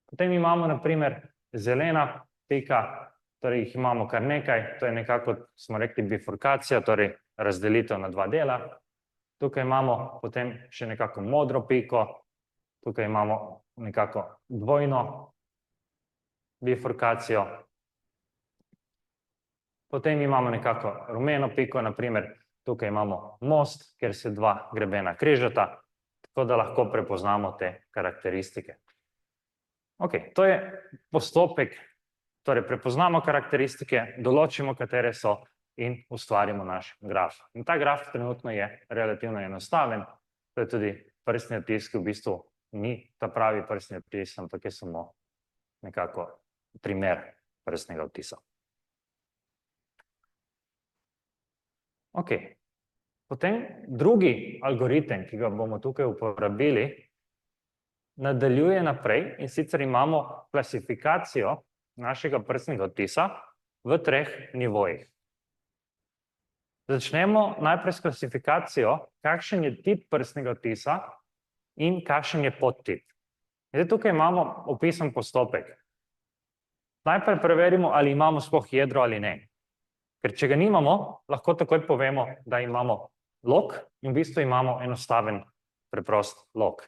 Potem imamo na primer zelena pika, torej jih imamo kar nekaj, to je nekako, smo rekli, bifurkacija, torej razdelitev na dva dela. Tukaj imamo potem še nekako modro piko, tukaj imamo nekako dvojno bifurkacijo. Potem imamo nekako rumeno piko, naprimer tukaj imamo most, kjer se dva grebena križata, tako da lahko prepoznamo te karakteristike. Ok, to je postopek, torej prepoznamo karakteristike, določimo, katere so in ustvarimo naš graf. In ta graf trenutno je relativno enostaven, to je tudi prstni odtis, ki v bistvu ni ta pravi prstni odtis, ampak je samo nekako primer prstnega odtisa. Ok, potem drugi algoritem, ki ga bomo tukaj uporabili, nadaljuje naprej in sicer imamo klasifikacijo našega prstnega odtisa v treh nivojih. Začnemo najprej s klasifikacijo, kakšen je tip prstnega odtisa in kakšen je podtip. Zdaj, tukaj imamo opisan postopek. Najprej preverimo, ali imamo sploh jedro ali ne. Ker če ga nimamo, lahko takoj povemo, da imamo lok in v bistvu imamo enostaven, preprost lok.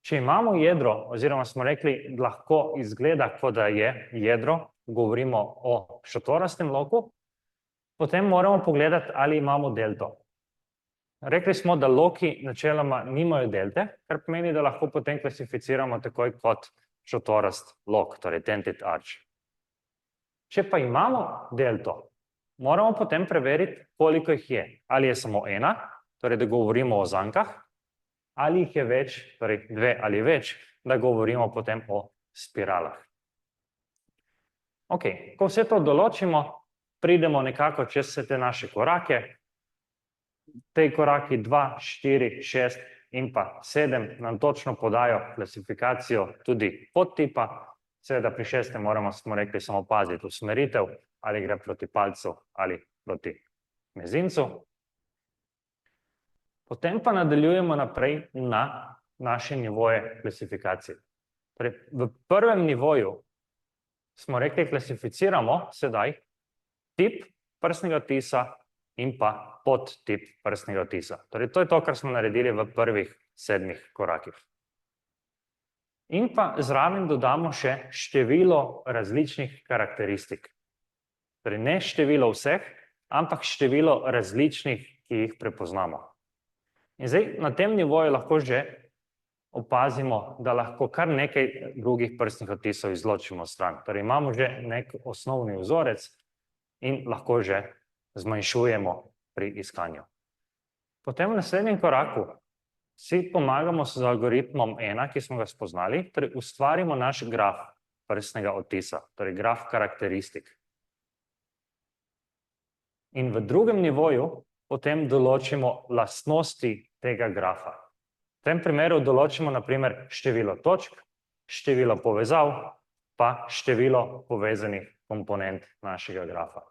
Če imamo jedro, oziroma smo rekli, lahko izgleda, kot da je jedro, govorimo o šotorastem loku, potem moramo pogledati, ali imamo delto. Rekli smo, da loki načeloma nimajo delte, kar pomeni, da lahko potem klasificiramo takoj kot šotorast lok, torej dentate arch. Če pa imamo delto, moramo potem preveriti, koliko jih je. Ali je samo ena, torej da govorimo o zankah, ali jih je več, torej 2 ali več, da govorimo potem o spiralah. Ok, ko vse to določimo, pridemo nekako čez vse te naše korake. Tej koraki 2, 4, 6 in pa 7 nam točno podajo klasifikacijo tudi podtipa. Seveda pri 6. moramo, smo rekli, samo paziti usmeritev, ali gre proti palcu ali proti mezincu. Potem pa nadaljujemo naprej na naše nivoje klasifikacije. Torej, v prvem nivoju smo rekli, klasificiramo sedaj tip prstnega odtisa in pa podtip prstnega odtisa. Torej, to je to, kar smo naredili v prvih 7 korakih. In pa zraven dodamo še število različnih karakteristik. Torej, ne število vseh, ampak število različnih, ki jih prepoznamo. In zdaj na tem nivoju lahko že opazimo, da lahko kar nekaj drugih prstnih odtisov izločimo stran. Torej, imamo že nek osnovni vzorec in lahko že zmanjšujemo pri iskanju. Potem v naslednjem koraku si pomagamo z algoritmom 1, ki smo ga spoznali, torej ustvarimo naš graf prstnega odtisa, torej graf karakteristik. In v drugem nivoju potem določimo lastnosti tega grafa. V tem primeru določimo na primer število točk, število povezav, pa število povezanih komponent našega grafa.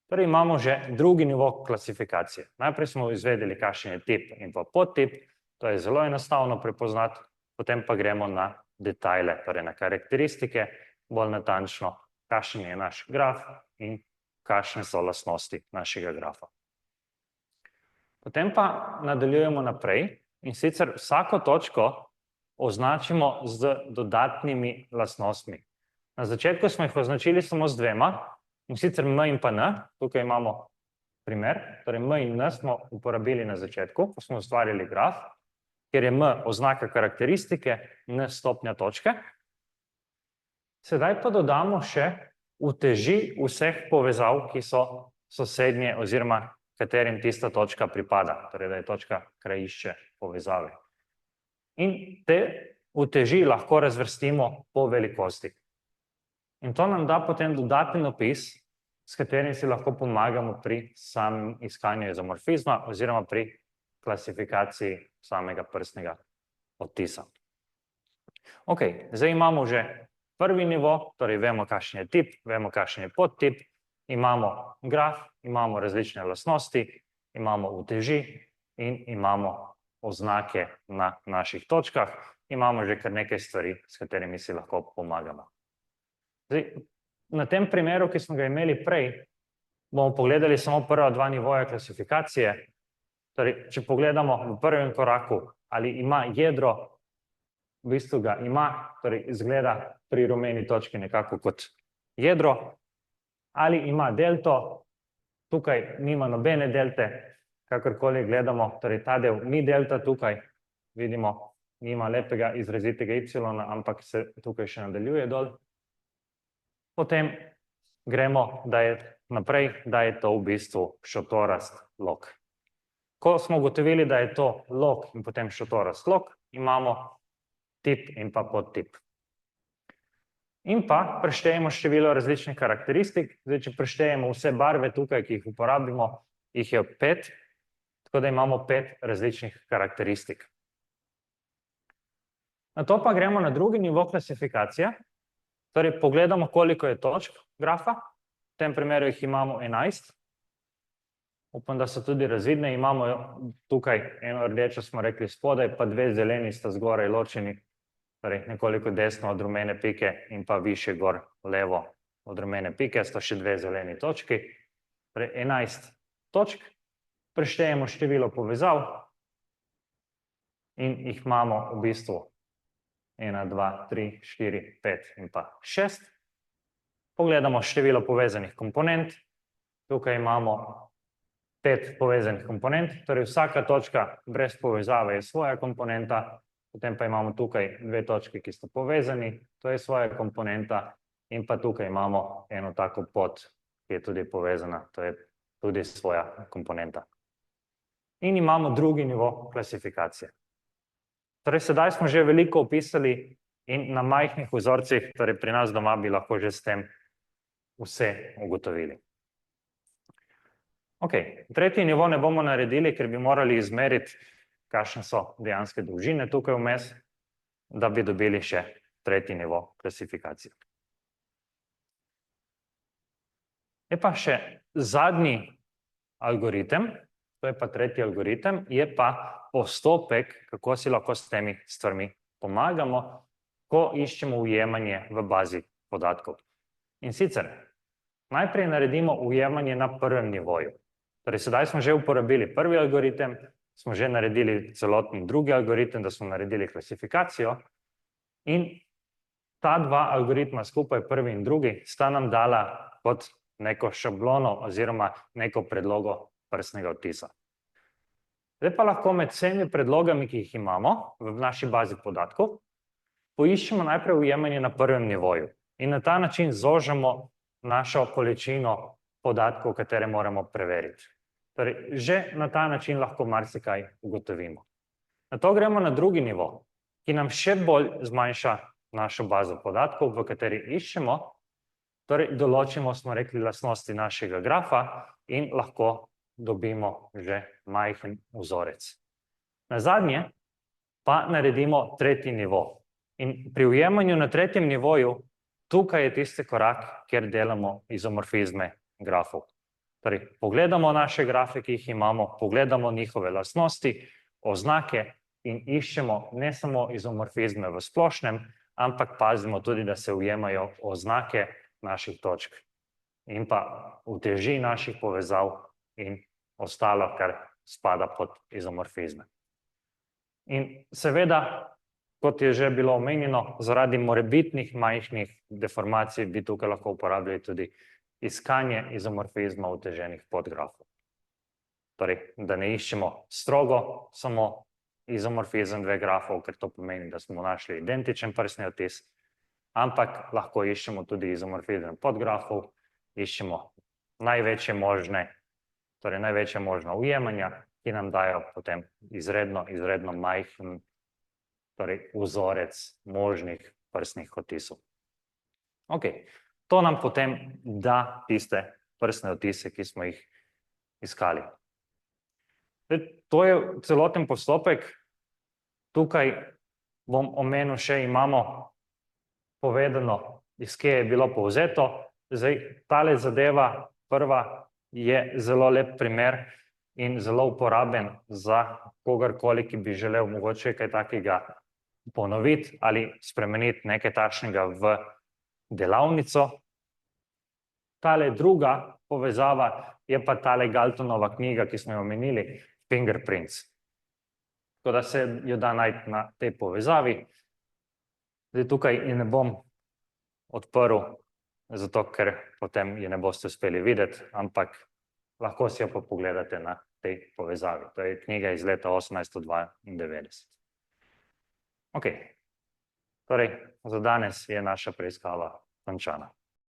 Torej imamo že drugi nivo klasifikacije. Najprej smo izvedeli, kakšen je tip in pa podtip, to je zelo enostavno prepoznati, potem pa gremo na detajle, torej na karakteristike, bolj natančno, kakšen je naš graf in kakšne so lastnosti našega grafa. Potem pa nadaljujemo naprej in sicer vsako točko označimo z dodatnimi lastnostmi. Na začetku smo jih označili samo z 2, in sicer M in pa N, tukaj imamo primer, torej M in N smo uporabili na začetku, ko smo ustvarili graf, kjer je M oznaka karakteristike, N stopnja točke. Sedaj pa dodamo še uteži vseh povezav, ki so sosednje oziroma katerim tista točka pripada, torej da je točka krajišče povezave. In te uteži lahko razvrstimo po velikosti. In to nam da potem dodaten opis, s katerim si lahko pomagamo pri samem iskanju izomorfizma oziroma pri klasifikaciji samega prstnega odtisa. Ok, zdaj imamo že prvi nivo, torej vemo, kakšen je tip, vemo, kakšen je podtip, imamo graf, imamo različne lastnosti, imamo uteži in imamo oznake na naših točkah, imamo že kar nekaj stvari, s katerimi si lahko pomagamo. Zdaj, na tem primeru, ki smo ga imeli prej, bomo pogledali samo prva 2 nivoja klasifikacije. Torej, če pogledamo v prvem koraku, ali ima jedro, v bistvu ga ima, torej izgleda pri rumeni točki nekako kot jedro, ali ima delto, tukaj nima nobene delte, kakorkoli gledamo, torej ta del ni delta tukaj, vidimo, nima lepega izrazitega y, ampak se tukaj še nadaljuje dol. Potem gremo naprej, da je to v bistvu šotorast lok. Ko smo ugotovili, da je to lok in potem šotorast lok, imamo tip in pa podtip. In pa preštejemo število različnih karakteristik. Zdaj, če preštejemo vse barve tukaj, ki jih uporabimo, jih je 5, tako da imamo 5 različnih karakteristik. Nato pa gremo na drugi nivo klasifikacije. Torej, pogledamo, koliko je točk grafa. V tem primeru jih imamo 11. Upam, da so tudi razvidne. Imamo tukaj eno rdečo, smo rekli spodaj, pa 2 zeleni sta zgoraj ločeni, torej nekoliko desno od rumene pike in pa više gor levo od rumene pike, sta še 2 zeleni točki. Torej, 11 točk. Preštejemo število povezav in jih imamo v bistvu 1, 2, 3, 4, 5 in pa 6. Pogledamo število povezanih komponent. Tukaj imamo 5 povezanih komponent, torej vsaka točka brez povezave je svoja komponenta, potem pa imamo tukaj 2 točki, ki sta povezani, to je svoja komponenta, in pa tukaj imamo eno tako pot, ki je tudi povezana, to je tudi svoja komponenta. In imamo drugi nivo klasifikacije. Torej, sedaj smo že veliko opisali in na majhnih vzorcih, torej pri nas doma bi lahko že s tem vse ugotovili. Ok, tretji nivo ne bomo naredili, ker bi morali izmeriti, kakšne so dejanske dolžine tukaj vmes, da bi dobili še tretji nivo klasifikacije. Je pa še zadnji algoritem, to je pa tretji algoritem, je pa postopek, kako si lahko s temi stvarmi pomagamo, ko iščemo ujemanje v bazi podatkov. In sicer, najprej naredimo ujemanje na prvem nivoju. Torej, sedaj smo že uporabili prvi algoritem, smo že naredili celoten drugi algoritem, da smo naredili klasifikacijo in ta dva algoritma skupaj, prvi in drugi, sta nam dala kot neko šablono oziroma neko predlogo prstnega odtisa. Zdaj pa lahko med vsemi predlogami, ki jih imamo v naši bazi podatkov, poiščemo najprej ujemanje na prvem nivoju in na ta način zožamo našo količino podatkov, katere moramo preveriti. Torej, že na ta način lahko marsikaj ugotovimo. Nato gremo na drugi nivo, ki nam še bolj zmanjša našo bazo podatkov, v kateri iščemo, torej določimo, smo rekli, lastnosti našega grafa in lahko dobimo že majhen vzorec. Nazadnje pa naredimo tretji nivo. In pri ujemanju na tretjem nivoju, tukaj je tisti korak, kjer delamo izomorfizme grafov. Torej, pogledamo naše grafe, ki jih imamo, pogledamo njihove lastnosti, oznake in iščemo ne samo izomorfizme v splošnem, ampak pazimo tudi, da se ujemajo oznake naših točk in pa uteži naših povezav in ostalo, kar spada pod izomorfizme. In seveda, kot je že bilo omenjeno, zaradi morebitnih majhnih deformacij bi tukaj lahko uporabljali tudi iskanje izomorfizma uteženih podgrafov. Torej, da ne iščemo strogo samo izomorfizem dveh grafov, ker to pomeni, da smo našli identičen prstni odtis, ampak lahko iščemo tudi izomorfizem podgrafov, iščemo največje možna ujemanja, ki nam dajo potem izredno majhen vzorec možnih prstnih odtisov. Ok, to nam potem da tiste prstne odtise, ki smo jih iskali. To je celoten postopek. Tukaj bom omenil še, imamo povedano, iz kje je bilo povzeto. Zdaj, tale zadeva prva je zelo lep primer in zelo uporaben za kogarkoli, ki bi želel mogoče kaj takega ponoviti ali spremeniti nekaj takšnega v delavnico. Tale druga povezava je pa tale Galtonova knjiga, ki smo jo omenili, Fingerprints. Tako da se jo da najti na tej povezavi. Zdaj tukaj je ne bom odprl, zato ker potem je ne boste uspeli videti, ampak lahko si jo pa pogledate na tej povezavi. To je knjiga iz leta 1892. Ok, torej za danes je naša preiskava končana.